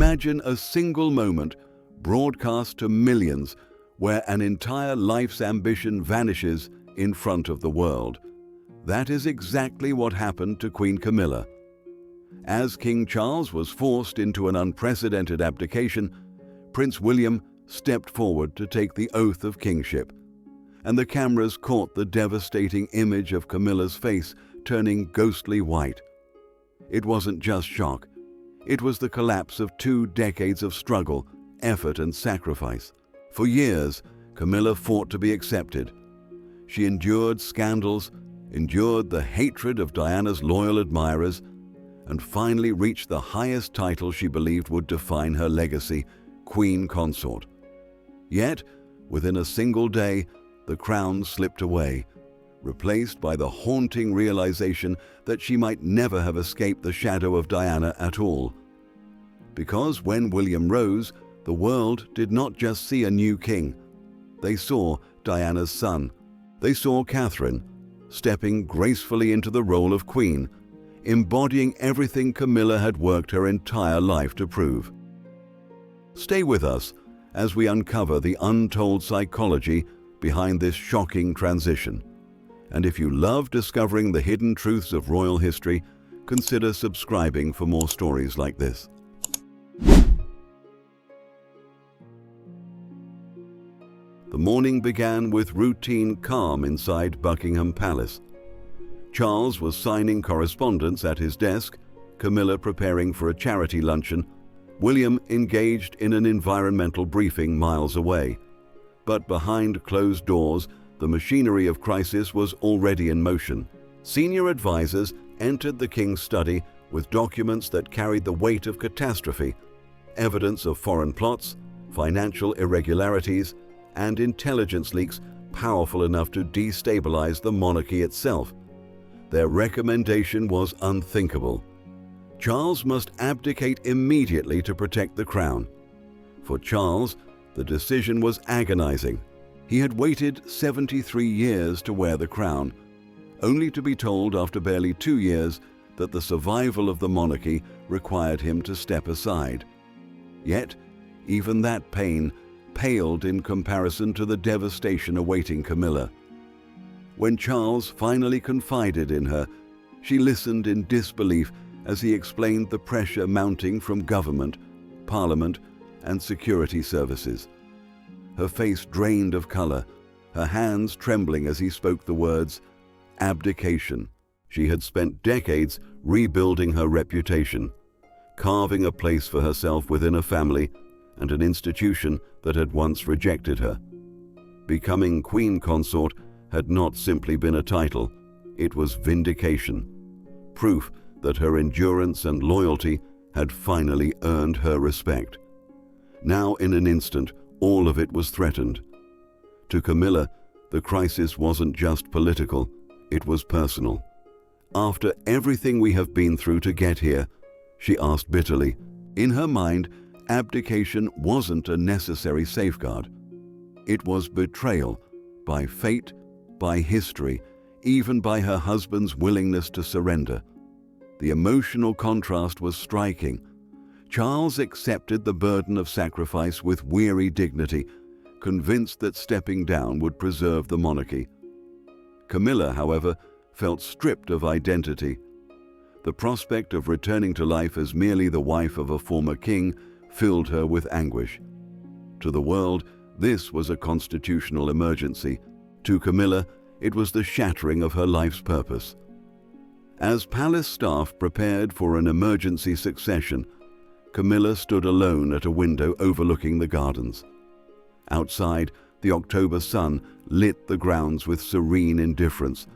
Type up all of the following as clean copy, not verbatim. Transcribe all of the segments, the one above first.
Imagine a single moment broadcast to millions where an entire life's ambition vanishes in front of the world. That is exactly what happened to Queen Camilla. As King Charles was forced into an unprecedented abdication, Prince William stepped forward to take the oath of kingship, and the cameras caught the devastating image of Camilla's face turning ghostly white. It wasn't just shock. It was the collapse of 2 decades of struggle, effort, and sacrifice. For years, Camilla fought to be accepted. She endured scandals, endured the hatred of Diana's loyal admirers, and finally reached the highest title she believed would define her legacy, Queen Consort. Yet, within a single day, the crown slipped away, replaced by the haunting realization that she might never have escaped the shadow of Diana at all. Because when William rose, the world did not just see a new king. They saw Diana's son. They saw Catherine, stepping gracefully into the role of queen, embodying everything Camilla had worked her entire life to prove. Stay with us as we uncover the untold psychology behind this shocking transition. And if you love discovering the hidden truths of royal history, consider subscribing for more stories like this. The morning began with routine calm inside Buckingham Palace. Charles was signing correspondence at his desk, Camilla preparing for a charity luncheon, William engaged in an environmental briefing miles away. But behind closed doors, the machinery of crisis was already in motion. Senior advisors entered the king's study with documents that carried the weight of catastrophe, evidence of foreign plots, financial irregularities, and intelligence leaks powerful enough to destabilize the monarchy itself. Their recommendation was unthinkable. Charles must abdicate immediately to protect the crown. For Charles, the decision was agonizing. He had waited 73 years to wear the crown, only to be told after barely 2 years that the survival of the monarchy required him to step aside. Yet, even that pain paled in comparison to the devastation awaiting Camilla. When Charles finally confided in her, she listened in disbelief as he explained the pressure mounting from government, parliament, and security services. Her face drained of color, her hands trembling as he spoke the words, abdication. She had spent decades rebuilding her reputation, carving a place for herself within a family and an institution that had once rejected her. Becoming Queen Consort had not simply been a title, it was vindication, proof that her endurance and loyalty had finally earned her respect. Now, in an instant, all of it was threatened. To Camilla, the crisis wasn't just political, it was personal. After everything we have been through to get here, she asked bitterly. In her mind, abdication wasn't a necessary safeguard. It was betrayal, by fate, by history, even by her husband's willingness to surrender. The emotional contrast was striking. Charles accepted the burden of sacrifice with weary dignity, convinced that stepping down would preserve the monarchy. Camilla, however, felt stripped of identity. The prospect of returning to life as merely the wife of a former king filled her with anguish. To the world, this was a constitutional emergency. To Camilla, it was the shattering of her life's purpose. As palace staff prepared for an emergency succession, Camilla stood alone at a window overlooking the gardens. Outside, the October sun lit the grounds with serene indifference,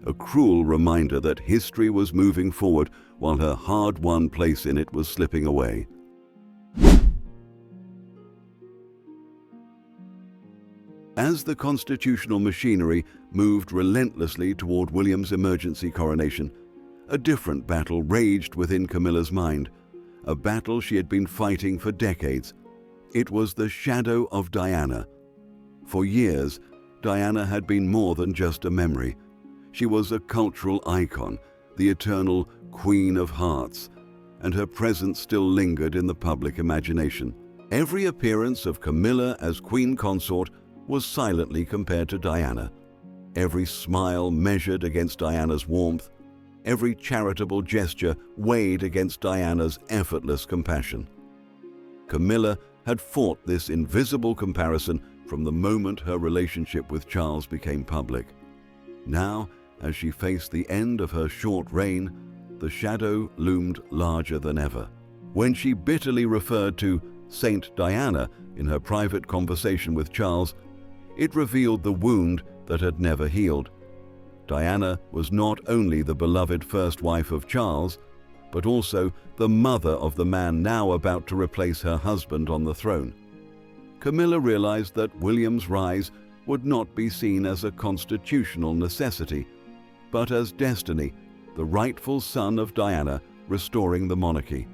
a cruel reminder that history was moving forward while her hard-won place in it was slipping away. As the constitutional machinery moved relentlessly toward William's emergency coronation, a different battle raged within Camilla's mind, a battle she had been fighting for decades. It was the shadow of Diana. For years, Diana had been more than just a memory. She was a cultural icon, the eternal Queen of Hearts, and her presence still lingered in the public imagination. Every appearance of Camilla as queen consort was silently compared to Diana. Every smile measured against Diana's warmth, every charitable gesture weighed against Diana's effortless compassion. Camilla had fought this invisible comparison from the moment her relationship with Charles became public. Now, as she faced the end of her short reign, the shadow loomed larger than ever. When she bitterly referred to Saint Diana in her private conversation with Charles, it revealed the wound that had never healed. Diana was not only the beloved first wife of Charles, but also the mother of the man now about to replace her husband on the throne. Camilla realized that William's rise would not be seen as a constitutional necessity, but as destiny, the rightful son of Diana restoring the monarchy.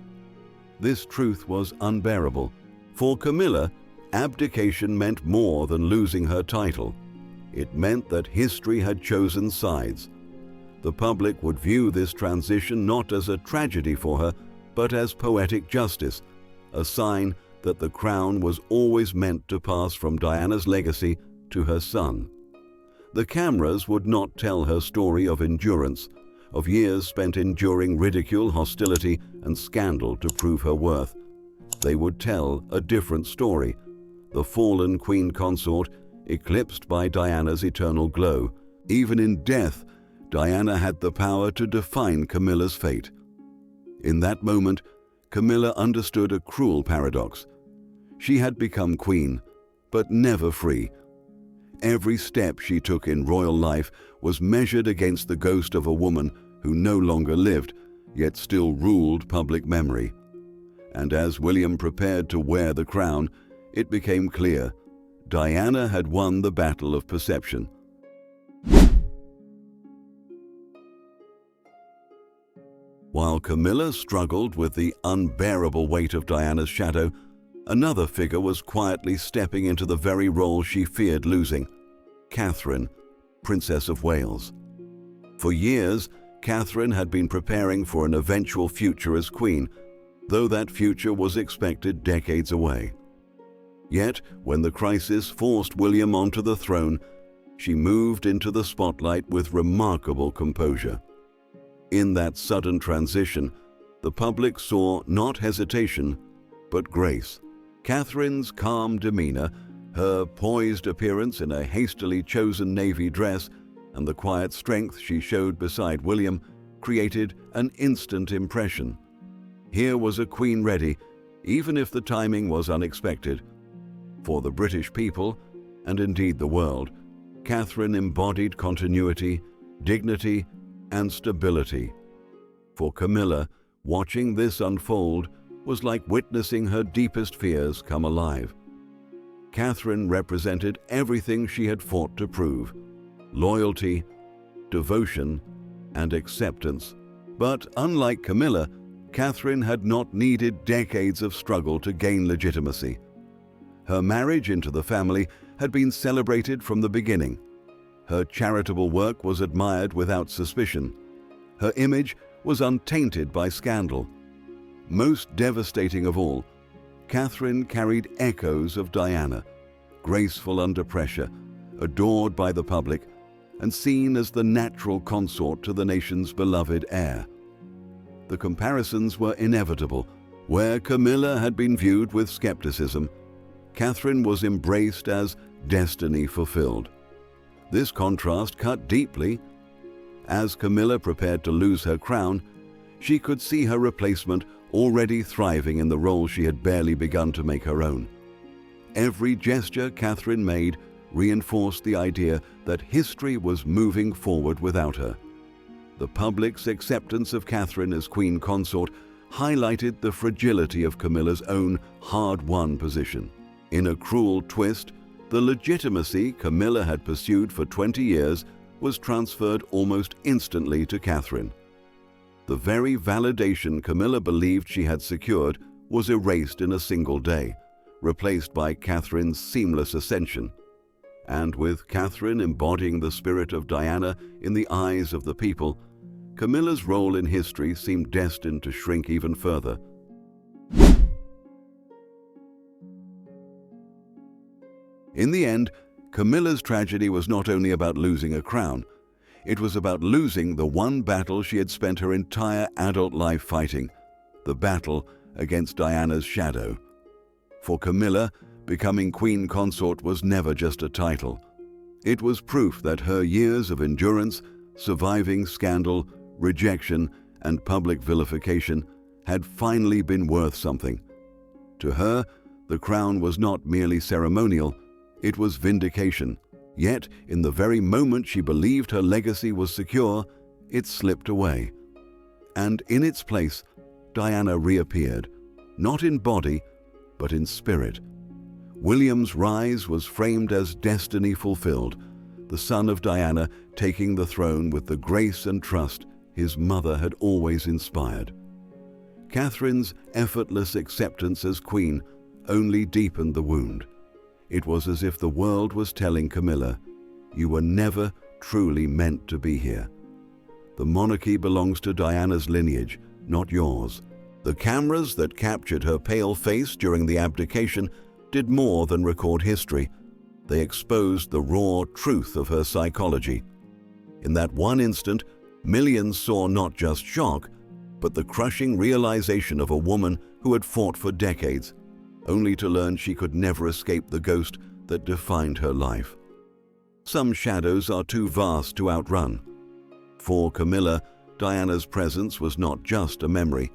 This truth was unbearable. For Camilla, abdication meant more than losing her title. It meant that history had chosen sides. The public would view this transition not as a tragedy for her, but as poetic justice, a sign that the crown was always meant to pass from Diana's legacy to her son. The cameras would not tell her story of endurance, of years spent enduring ridicule, hostility, and scandal to prove her worth. They would tell a different story, the fallen queen consort eclipsed by Diana's eternal glow. Even in death, Diana had the power to define Camilla's fate. In that moment, Camilla understood a cruel paradox. She had become queen, but never free. Every step she took in royal life was measured against the ghost of a woman who no longer lived, yet still ruled public memory. And as William prepared to wear the crown, it became clear Diana had won the battle of perception. While Camilla struggled with the unbearable weight of Diana's shadow, another figure was quietly stepping into the very role she feared losing: Catherine, Princess of Wales. For years, Catherine had been preparing for an eventual future as queen, though that future was expected decades away. Yet, when the crisis forced William onto the throne, she moved into the spotlight with remarkable composure. In that sudden transition, the public saw not hesitation, but grace. Catherine's calm demeanor, her poised appearance in a hastily chosen navy dress, and the quiet strength she showed beside William created an instant impression. Here was a queen ready, even if the timing was unexpected. For the British people, and indeed the world, Catherine embodied continuity, dignity, and stability. For Camilla, watching this unfold was like witnessing her deepest fears come alive. Catherine represented everything she had fought to prove: loyalty, devotion, and acceptance. But unlike Camilla, Catherine had not needed decades of struggle to gain legitimacy. Her marriage into the family had been celebrated from the beginning. Her charitable work was admired without suspicion. Her image was untainted by scandal. Most devastating of all, Catherine carried echoes of Diana, graceful under pressure, adored by the public, and seen as the natural consort to the nation's beloved heir. The comparisons were inevitable. Where Camilla had been viewed with skepticism, Catherine was embraced as destiny fulfilled. This contrast cut deeply. As Camilla prepared to lose her crown, she could see her replacement already thriving in the role she had barely begun to make her own. Every gesture Catherine made reinforced the idea that history was moving forward without her. The public's acceptance of Catherine as queen consort highlighted the fragility of Camilla's own hard-won position. In a cruel twist, the legitimacy Camilla had pursued for 20 years was transferred almost instantly to Catherine. The very validation Camilla believed she had secured was erased in a single day, replaced by Catherine's seamless ascension. And with Catherine embodying the spirit of Diana in the eyes of the people, Camilla's role in history seemed destined to shrink even further. In the end, Camilla's tragedy was not only about losing a crown, it was about losing the one battle she had spent her entire adult life fighting, the battle against Diana's shadow. For Camilla, becoming queen consort was never just a title. It was proof that her years of endurance, surviving scandal, rejection, and public vilification had finally been worth something. To her, the crown was not merely ceremonial, it was vindication. Yet, in the very moment she believed her legacy was secure, it slipped away. And in its place, Diana reappeared, not in body, but in spirit. William's rise was framed as destiny fulfilled, the son of Diana taking the throne with the grace and trust his mother had always inspired. Catherine's effortless acceptance as queen only deepened the wound. It was as if the world was telling Camilla, "You were never truly meant to be here. The monarchy belongs to Diana's lineage, not yours." The cameras that captured her pale face during the abdication did more than record history. They exposed the raw truth of her psychology. In that one instant, millions saw not just shock, but the crushing realization of a woman who had fought for decades, only to learn she could never escape the ghost that defined her life. Some shadows are too vast to outrun. For Camilla, Diana's presence was not just a memory.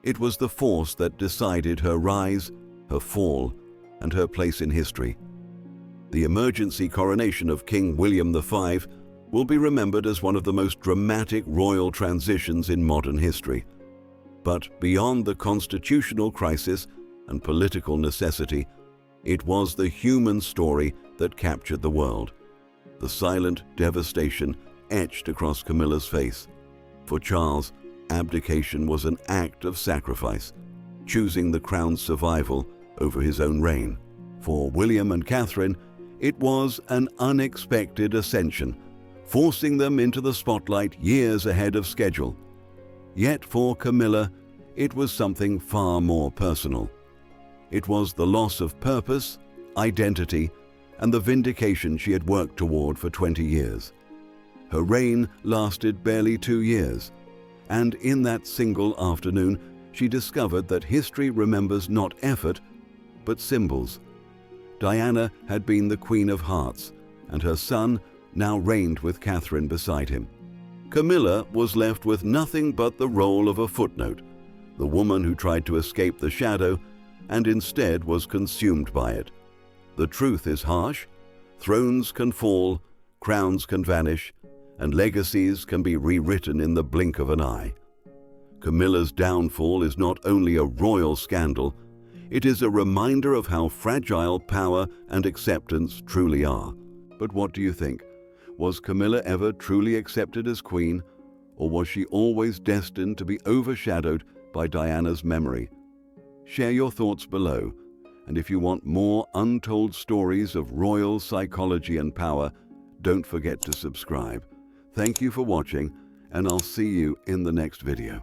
It was the force that decided her rise, her fall, and her place in history. The emergency coronation of King William V will be remembered as one of the most dramatic royal transitions in modern history. But beyond the constitutional crisis and political necessity, it was the human story that captured the world. The silent devastation etched across Camilla's face. For Charles, abdication was an act of sacrifice, choosing the crown's survival over his own reign. For William and Catherine, it was an unexpected ascension, forcing them into the spotlight years ahead of schedule. Yet for Camilla, it was something far more personal. It was the loss of purpose, identity, and the vindication she had worked toward for 20 years. Her reign lasted barely 2 years, and in that single afternoon, she discovered that history remembers not effort, but symbols. Diana had been the Queen of Hearts, and her son now reigned with Catherine beside him. Camilla was left with nothing but the role of a footnote, the woman who tried to escape the shadow and instead was consumed by it. The truth is harsh. Thrones can fall, crowns can vanish, and legacies can be rewritten in the blink of an eye. Camilla's downfall is not only a royal scandal, it is a reminder of how fragile power and acceptance truly are. But what do you think? Was Camilla ever truly accepted as queen, or was she always destined to be overshadowed by Diana's memory? Share your thoughts below, and if you want more untold stories of royal psychology and power, don't forget to subscribe. Thank you for watching, and I'll see you in the next video.